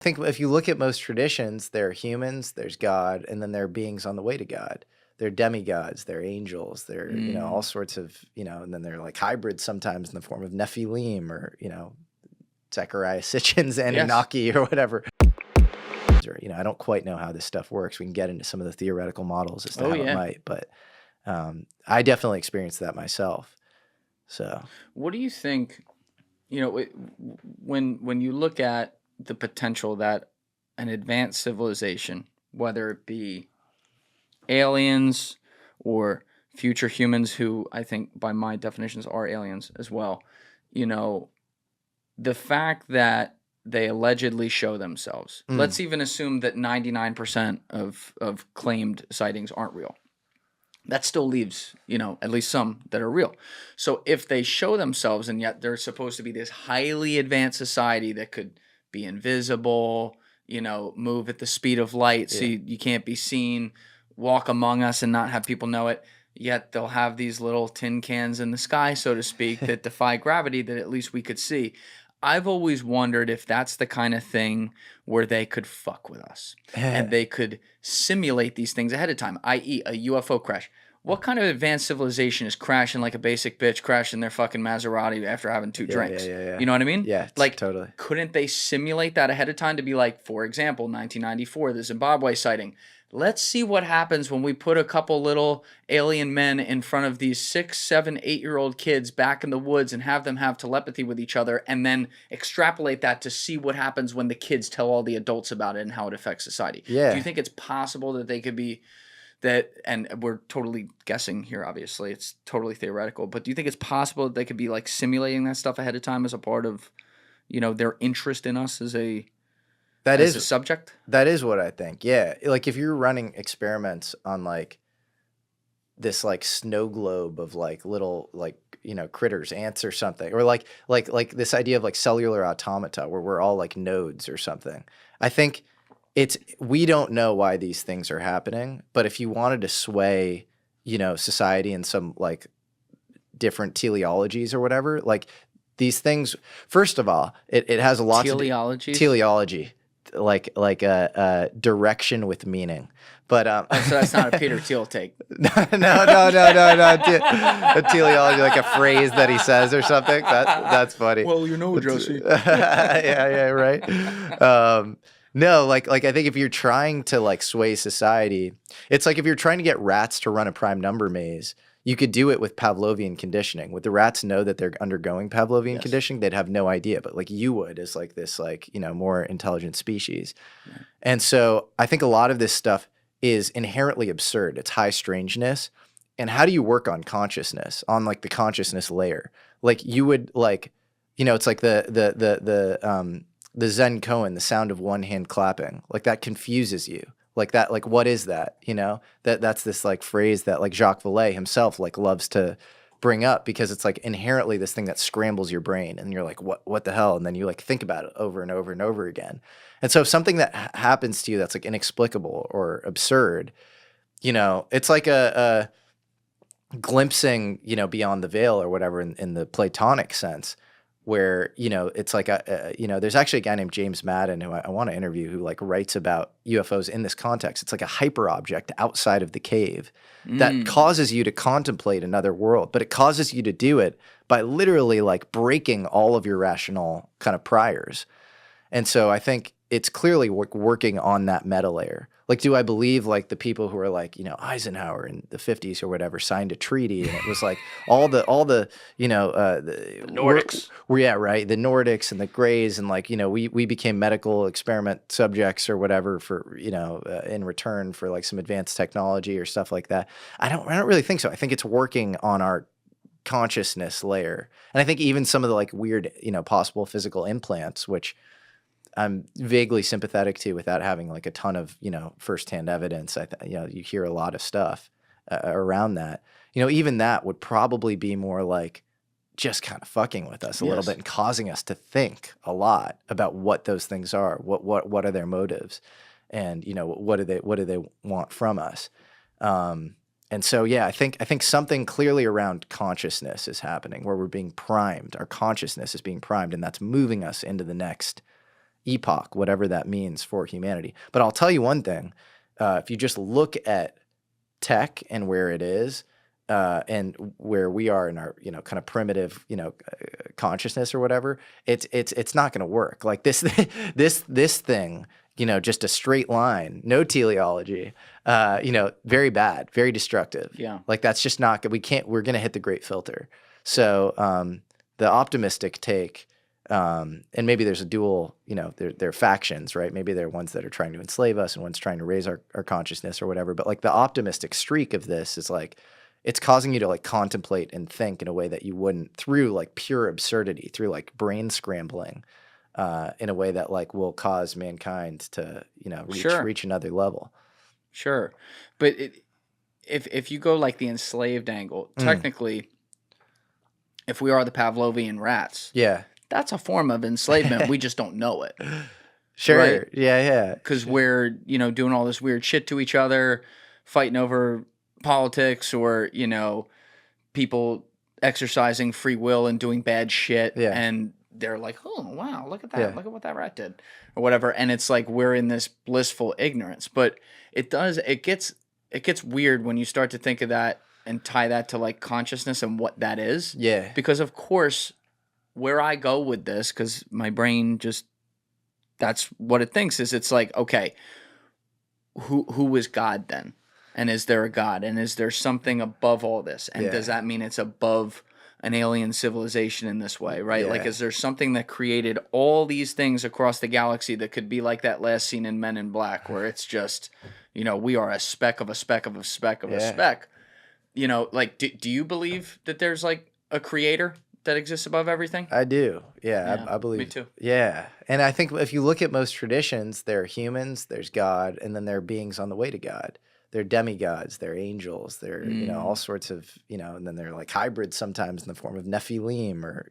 I think if you look at most traditions, there are humans, there's God, and then there are beings on the way to God. They're demigods, they're angels, they're, all sorts of, and then they're like hybrids sometimes in the form of Nephilim or, Zechariah Sitchin's Yes. Anunnaki or whatever. Or, I don't quite know how this stuff works. We can get into some of the theoretical models as to how it might, but I definitely experienced that myself. So, what do you think? When you look at the potential that an advanced civilization, whether it be aliens or future humans, who I think by my definitions are aliens as well, the fact that they allegedly show themselves. Let's even assume that 99% of claimed sightings aren't real. That still leaves, at least some that are real. So if they show themselves and yet they're supposed to be this highly advanced society that could be invisible, move at the speed of light so you can't be seen, walk among us and not have people know it, yet they'll have these little tin cans in the sky, so to speak, that defy gravity that at least we could see. I've always wondered if that's the kind of thing where they could fuck with us and they could simulate these things ahead of time, i.e. a UFO crash. What kind of advanced civilization is crashing like a basic bitch crashing their fucking Maserati after having two drinks? You know what I mean? Yeah, like totally. Couldn't they simulate that ahead of time to be like, for example, 1994, the Zimbabwe sighting? Let's see what happens when we put a couple little alien men in front of these 6, 7, 8-year-old kids back in the woods and have them have telepathy with each other and then extrapolate that to see what happens when the kids tell all the adults about it and how it affects society. Yeah. Do you think it's possible that they could be that, and we're totally guessing here, obviously, it's totally theoretical, but do you think it's possible that they could be like simulating that stuff ahead of time as a part of, their interest in us as a subject? That is what I think. Yeah. Like if you're running experiments on like this like snow globe of like little like, critters, ants or something, or like this idea of like cellular automata where we're all like nodes or something. I think we don't know why these things are happening, but if you wanted to sway, society in some like different teleologies or whatever, like these things, first of all, it has a lot teleology. Like a direction with meaning, but so that's not a Peter Thiel take. No. A teleology, like a phrase that he says or something. That's funny. Well, Josie. Yeah, right. No, like I think if you're trying to like sway society, it's like if you're trying to get rats to run a prime number maze. You could do it with Pavlovian conditioning. Would the rats know that they're undergoing Pavlovian conditioning? They'd have no idea, but like you would as like this like, more intelligent species. Yeah. And so I think a lot of this stuff is inherently absurd. It's high strangeness. And how do you work on consciousness, on like the consciousness layer? Like you would like, it's like the Zen koan, the sound of one hand clapping, like that confuses you. Like that, like what is that? That's this like phrase that like Jacques Vallée himself like loves to bring up because it's like inherently this thing that scrambles your brain and you're like, what the hell? And then you like think about it over and over and over again. And so if something that happens to you that's like inexplicable or absurd, it's like a glimpsing, beyond the veil or whatever in the Platonic sense. Where, it's like, there's actually a guy named James Madden who I want to interview who like writes about UFOs in this context. It's like a hyper object outside of the cave that causes you to contemplate another world, but it causes you to do it by literally like breaking all of your rational kind of priors. And so I think it's clearly working on that meta layer. Like, do I believe like the people who are like, Eisenhower in the 50s or whatever signed a treaty and it was like all the the Nordics. The Nordics and the Greys and like, we became medical experiment subjects or whatever for, in return for like some advanced technology or stuff like that. I don't really think so. I think it's working on our consciousness layer. And I think even some of the like weird, possible physical implants, which I'm vaguely sympathetic to without having like a ton of, firsthand evidence. You hear a lot of stuff around that. Even that would probably be more like just kind of fucking with us a little bit and causing us to think a lot about what those things are, what are their motives, and what do they want from us. And so, yeah, I think something clearly around consciousness is happening where we're being primed. Our consciousness is being primed, and that's moving us into the next epoch, whatever that means for humanity. But I'll tell you one thing: if you just look at tech and where it is, and where we are in our, kind of primitive, consciousness or whatever, it's not going to work. Like this, this thing, just a straight line, no teleology, very bad, very destructive. Yeah. Like that's just not good. We're going to hit the great filter. So, the optimistic take, and maybe there's a dual, they're factions, right? Maybe they're ones that are trying to enslave us and ones trying to raise our consciousness or whatever. But like the optimistic streak of this is like, it's causing you to like contemplate and think in a way that you wouldn't, through like pure absurdity, through like brain scrambling, in a way that like will cause mankind to, reach another level. Sure. But if you go like the enslaved angle, technically, if we are the Pavlovian rats, Yeah. that's a form of enslavement. We just don't know it. Sure. Right? Yeah. Because we're, doing all this weird shit to each other, fighting over politics, or, people exercising free will and doing bad shit. Yeah. And they're like, oh, wow, look at that. Yeah. Look at what that rat did, or whatever. And it's like we're in this blissful ignorance. But it gets weird when you start to think of that and tie that to like consciousness and what that is. Yeah. Because of course, where I go with this, because my brain just, that's what it thinks, is it's like, okay, who is God then? And is there a God? And is there something above all this? And does that mean it's above an alien civilization in this way, right? Yeah. Like, is there something that created all these things across the galaxy that could be like that last scene in Men in Black, where it's just, we are a speck of a speck of a speck of a speck. Like, do you believe that there's like a creator that exists above everything? I do. Yeah, I believe. Me too. Yeah. And I think if you look at most traditions, there are humans, there's God, and then there are beings on the way to God. They're demigods, they're angels, they're, all sorts of, and then they're like hybrids sometimes in the form of Nephilim or,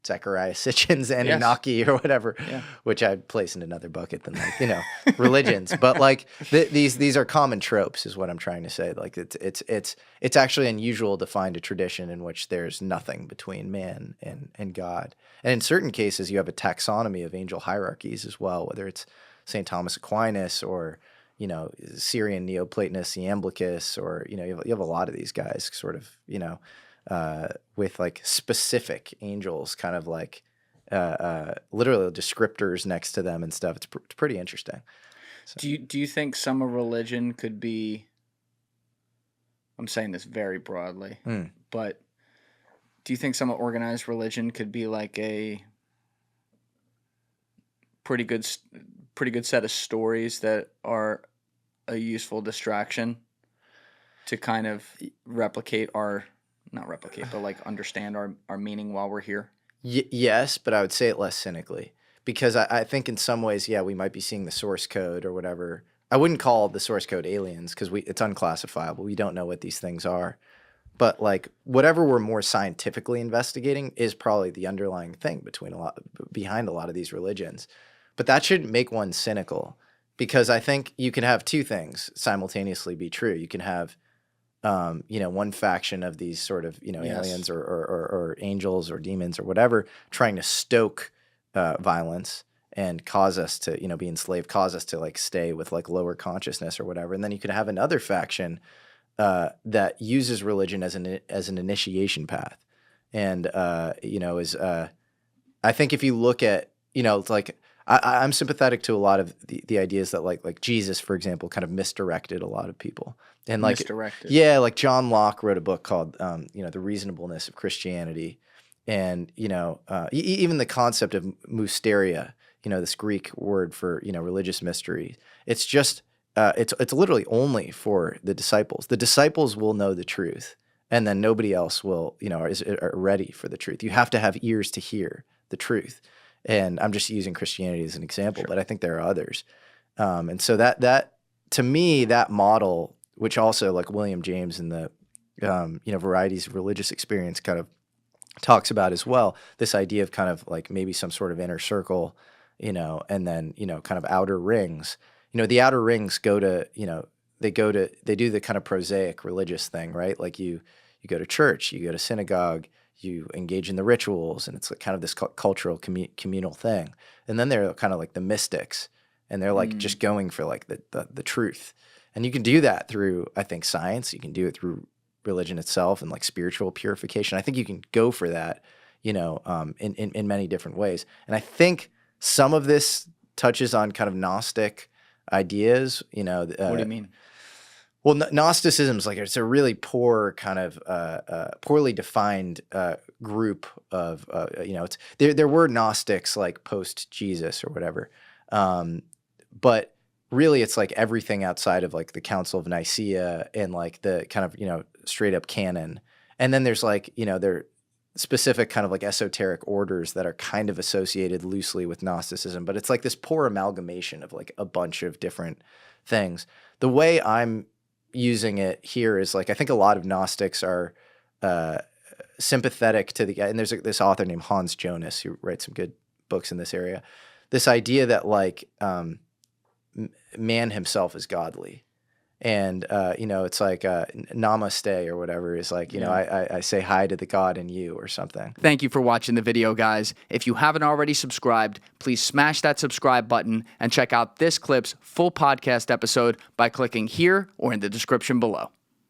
Zechariah Sitchin's Anunnaki or whatever, which I'd place in another bucket than like, religions. But like these are common tropes is what I'm trying to say. Like it's actually unusual to find a tradition in which there's nothing between man and God. And in certain cases, you have a taxonomy of angel hierarchies as well, whether it's St. Thomas Aquinas or, Syrian Neoplatonists, Iamblichus, or, you have a lot of these guys sort of, with like specific angels, kind of like literally descriptors next to them and stuff. It's pretty interesting. So. Do you think some of religion could be? I'm saying this very broadly, but do you think some organized religion could be like a pretty good set of stories that are a useful distraction to kind of but like understand our meaning while we're here? Yes, but I would say it less cynically, because I think in some ways, we might be seeing the source code or whatever. I wouldn't call the source code aliens because it's unclassifiable. We don't know what these things are. But like whatever we're more scientifically investigating is probably the underlying thing behind a lot of these religions. But that shouldn't make one cynical, because I think you can have two things simultaneously be true. You can have, one faction of these sort of, aliens or angels or demons or whatever trying to stoke violence and cause us to, be enslaved, cause us to like stay with like lower consciousness or whatever. And then you could have another faction that uses religion as an initiation path. And, I think if you look at, it's like, I'm sympathetic to a lot of the ideas that like Jesus, for example, kind of misdirected a lot of people. And like misdirected. Yeah, like John Locke wrote a book called The Reasonableness of Christianity. And even the concept of mysteria, this Greek word for religious mystery, it's just it's literally only for the disciples. The disciples will know the truth, and then nobody else will are ready for the truth. You have to have ears to hear the truth. And I'm just using Christianity as an example, but I think there are others. And so that to me, that model, which also like William James in the Varieties of Religious Experience kind of talks about as well, this idea of kind of like maybe some sort of inner circle, and then kind of outer rings. The outer rings go to they do the kind of prosaic religious thing, right? Like you go to church, you go to synagogue, you engage in the rituals, and it's like kind of this cultural communal thing. And then they're kind of like the mystics, and they're like just going for like the truth. And you can do that through, I think, science. You can do it through religion itself and like spiritual purification. I think you can go for that, you know, in many different ways. And I think some of this touches on kind of Gnostic ideas, you know. What do you mean? Well, Gnosticism is like, it's a really poor kind of poorly defined group of, you know, there were Gnostics like post Jesus or whatever. But really it's like everything outside of like the Council of Nicaea and like the kind of, you know, straight up canon. And then there's like, you know, there specific kind of like esoteric orders that are kind of associated loosely with Gnosticism, but it's like this poor amalgamation of like a bunch of different things. The way I'm using it here is like, I think a lot of Gnostics are sympathetic to the guy, and there's this author named Hans Jonas who writes some good books in this area. This idea that like man himself is godly, and you know, it's like namaste or whatever is like, you know, I say hi to the God in you or something. Thank you for watching the video, guys. If you haven't already subscribed, please smash that subscribe button and check out this clip's full podcast episode by clicking here or in the description below.